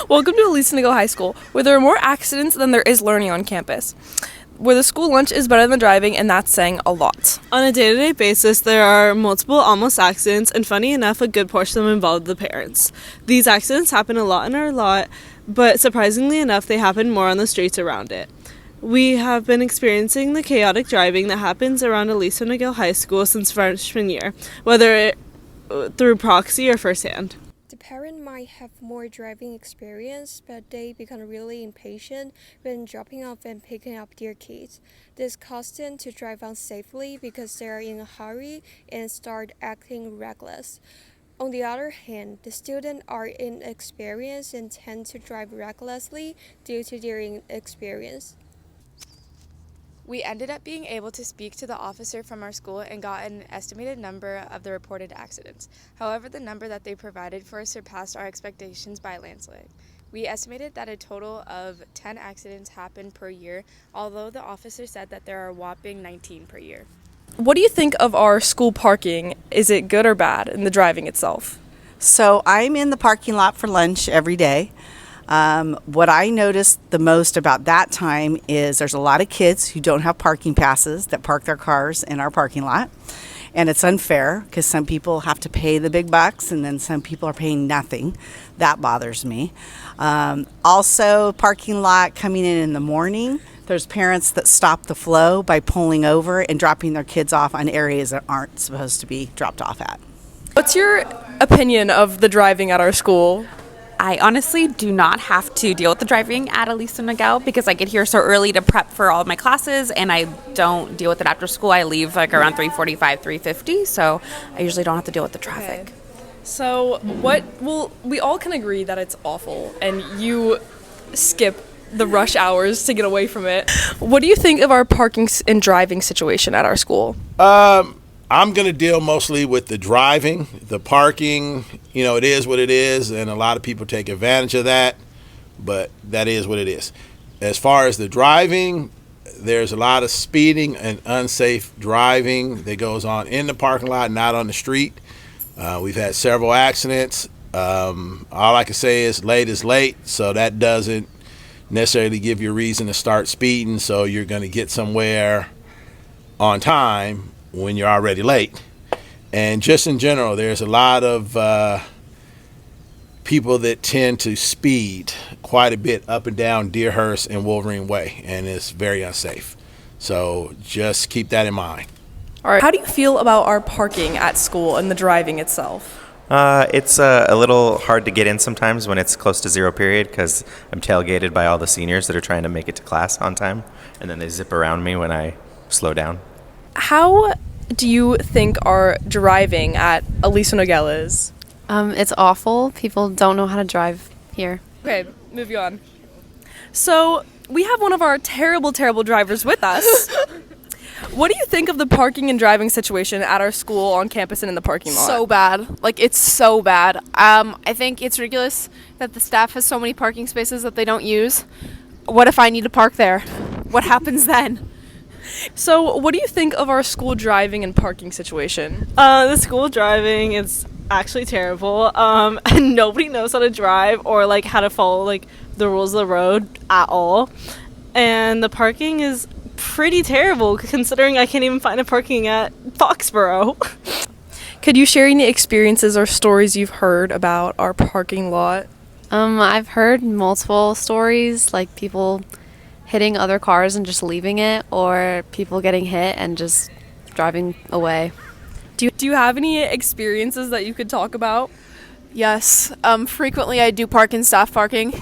Welcome to Aliso Niguel High School, where there are more accidents than there is learning on campus. Where the school lunch is better than driving, and that's saying a lot. On a day-to-day basis, there are multiple almost accidents, and funny enough, a good portion of them involve the parents. These accidents happen a lot in our lot, but surprisingly enough, they happen more on the streets around it. We have been experiencing the chaotic driving that happens around Aliso Niguel High School since freshman year, whether through proxy or firsthand. The parent might have more driving experience, but they become really impatient when dropping off and picking up their kids. This causes them to drive unsafely because they are in a hurry and start acting reckless. On the other hand, the students are inexperienced and tend to drive recklessly due to their inexperience. We ended up being able to speak to the officer from our school and got an estimated number of the reported accidents. However, the number that they provided for us surpassed our expectations by a landslide. We estimated that a total of 10 accidents happen per year, although the officer said that there are a whopping 19 per year. What do you think of our school parking? Is it good or bad in the driving itself? So I'm in the parking lot for lunch every day. What I noticed the most about that time is there's a lot of kids who don't have parking passes that park their cars in our parking lot. And it's unfair because some people have to pay the big bucks and then some people are paying nothing. That bothers me. Also, parking lot coming in the morning, there's parents that stop the flow by pulling over and dropping their kids off on areas that aren't supposed to be dropped off at. What's your opinion of the driving at our school? I honestly do not have to deal with the driving at Aliso Niguel because I get here so early to prep for all of my classes, and I don't deal with it after school. I leave like around 3:45, 3:50, so I usually don't have to deal with the traffic. Okay. So we all can agree that it's awful, and you skip the rush hours to get away from it. What do you think of our parking and driving situation at our school? I'm going to deal mostly with the driving, the parking. You know, it is what it is, and a lot of people take advantage of that, but that is what it is. As far as the driving, there's a lot of speeding and unsafe driving that goes on in the parking lot, not on the street. We've had several accidents. All I can say is late, so that doesn't necessarily give you a reason to start speeding, so you're going to get somewhere on time when you're already late. And just in general, there's a lot of people that tend to speed quite a bit up and down Deerhurst and Wolverine Way, and it's very unsafe. So just keep that in mind. All right. How do you feel about our parking at school and the driving itself? It's a little hard to get in sometimes when it's close to zero period because I'm tailgated by all the seniors that are trying to make it to class on time, and then they zip around me when I slow down. How do you think our driving at Aliso Niguel is? It's awful. People don't know how to drive here. Okay, moving on. So we have one of our terrible drivers with us. What do you think of the parking and driving situation at our school, on campus, and in the parking lot? So bad. Like, it's so bad. I think it's ridiculous that the staff has so many parking spaces that they don't use. What if I need to park there? What happens then? So what do you think of our school driving and parking situation? The school driving is actually terrible. And nobody knows how to drive or like how to follow like the rules of the road at all. And the parking is pretty terrible considering I can't even find a parking at Foxborough. Could you share any experiences or stories you've heard about our parking lot? I've heard multiple stories, like people hitting other cars and just leaving it, or people getting hit and just driving away. Do you have any experiences that you could talk about? Yes. Frequently I do park in staff parking,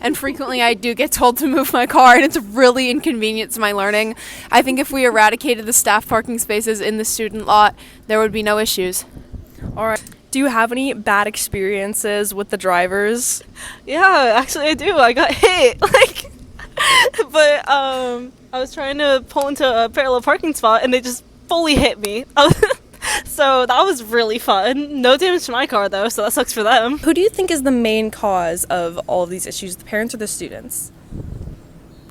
and frequently I do get told to move my car, and it's really inconvenient to my learning. I think if we eradicated the staff parking spaces in the student lot, there would be no issues. All right. Do you have any bad experiences with the drivers? Yeah, actually I do. I got hit. But I was trying to pull into a parallel parking spot and they just fully hit me. So that was really fun. No damage to my car though, so that sucks for them. Who do you think is the main cause of all of these issues, the parents or the students?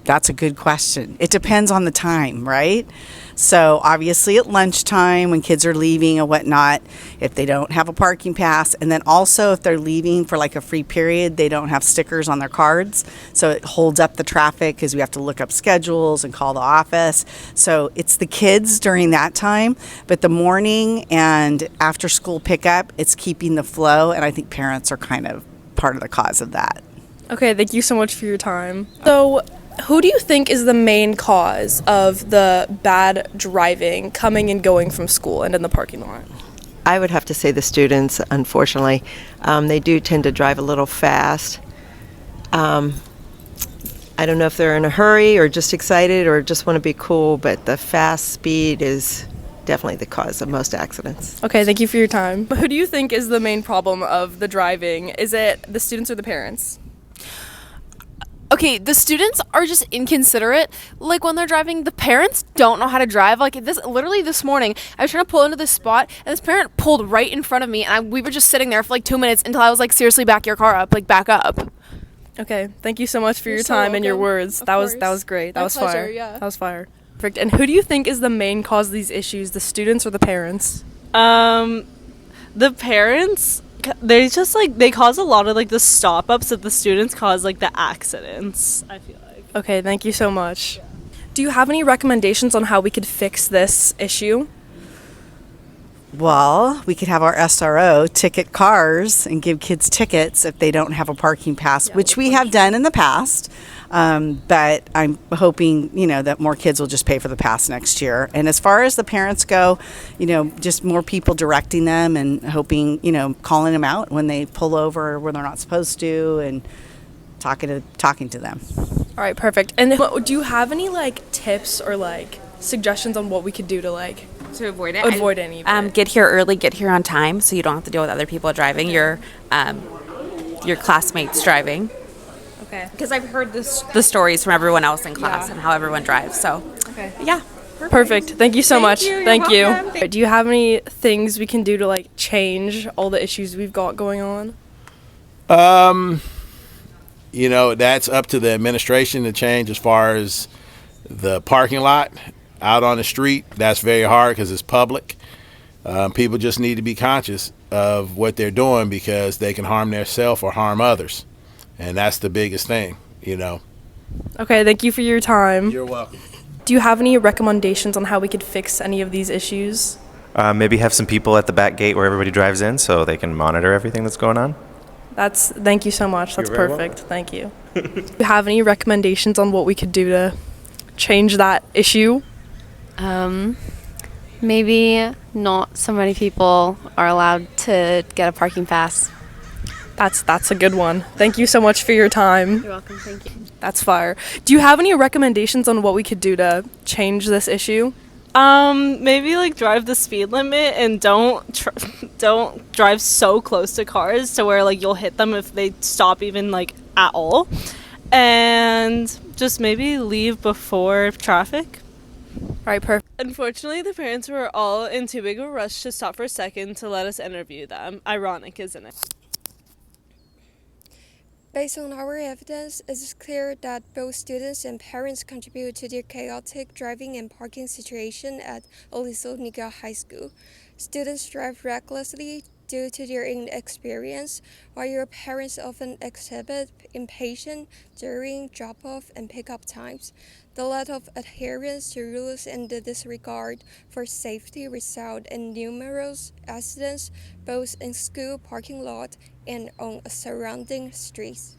That's a good question. It depends on the time, right? So obviously at lunchtime when kids are leaving and whatnot, if they don't have a parking pass, and then also if they're leaving for like a free period, they don't have stickers on their cards. So it holds up the traffic because we have to look up schedules and call the office. So it's the kids during that time, but the morning and after school pickup, it's keeping the flow. And I think parents are kind of part of the cause of that. Okay, thank you so much for your time. So, who do you think is the main cause of the bad driving coming and going from school and in the parking lot? I would have to say the students, unfortunately. They do tend to drive a little fast. I don't know if they're in a hurry or just excited or just want to be cool, but the fast speed is definitely the cause of most accidents. Okay, thank you for your time. Who do you think is the main problem of the driving? Is it the students or the parents? Okay, the students are just inconsiderate. Like when they're driving, the parents don't know how to drive. Like this morning, I was trying to pull into this spot, and this parent pulled right in front of me, and we were just sitting there for like 2 minutes until I was like, seriously, back your car up, like back up. Okay, thank you so much for your so time and your welcome. words. That was great. That My was pleasure, fire. yeah. That was fire. Perfect. And who do you think is the main cause of these issues, the students or the parents? The parents, they just like, they cause a lot of like the stop ups that the students cause like the accidents, I feel like. Okay, thank you so much. Do you have any recommendations on how we could fix this issue? Well, we could have our SRO ticket cars and give kids tickets if they don't have a parking pass, which we have done in the past. But I'm hoping, that more kids will just pay for the pass next year. And as far as the parents go, just more people directing them and hoping, calling them out when they pull over where they're not supposed to and talking to them. All right, perfect. And do you have any tips or suggestions on what we could do to avoid it. avoid any of it? Get here early, get here on time, so you don't have to deal with other people driving. Your classmates driving. Okay. Because I've heard the stories from everyone else in class and how everyone drives. So. Okay. Yeah. Perfect. Thank you so much. Thank you. Welcome. Do you have any things we can do to change all the issues we've got going on? That's up to the administration to change as far as the parking lot out on the street. That's very hard because it's public. People just need to be conscious of what they're doing because they can harm themselves or harm others. And that's the biggest thing, Okay, thank you for your time. You're welcome. Do you have any recommendations on how we could fix any of these issues? Maybe have some people at the back gate where everybody drives in so they can monitor everything that's going on. Thank you so much. That's You're very perfect. Thank you. Do you have any recommendations on what we could do to change that issue? Maybe not so many people are allowed to get a parking pass. That's a good one. Thank you so much for your time. You're welcome. Thank you. That's fire. Do you have any recommendations on what we could do to change this issue? Maybe drive the speed limit and don't drive so close to cars to where you'll hit them if they stop even at all, and just maybe leave before traffic. All right, perfect. Unfortunately, the parents were all in too big of a rush to stop for a second to let us interview them. Ironic, isn't it? Based on our evidence, it is clear that both students and parents contribute to the chaotic driving and parking situation at Aliso Miguel High School. Students drive recklessly due to their inexperience, while your parents often exhibit impatience during drop-off and pick-up times. The lack of adherence to rules and the disregard for safety result in numerous accidents, both in school parking lot and on surrounding streets.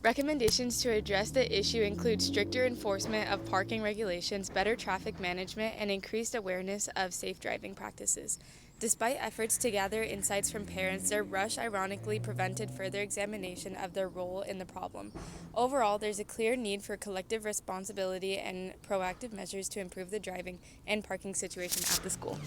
Recommendations to address the issue include stricter enforcement of parking regulations, better traffic management, and increased awareness of safe driving practices. Despite efforts to gather insights from parents, their rush ironically prevented further examination of their role in the problem. Overall, there's a clear need for collective responsibility and proactive measures to improve the driving and parking situation at the school.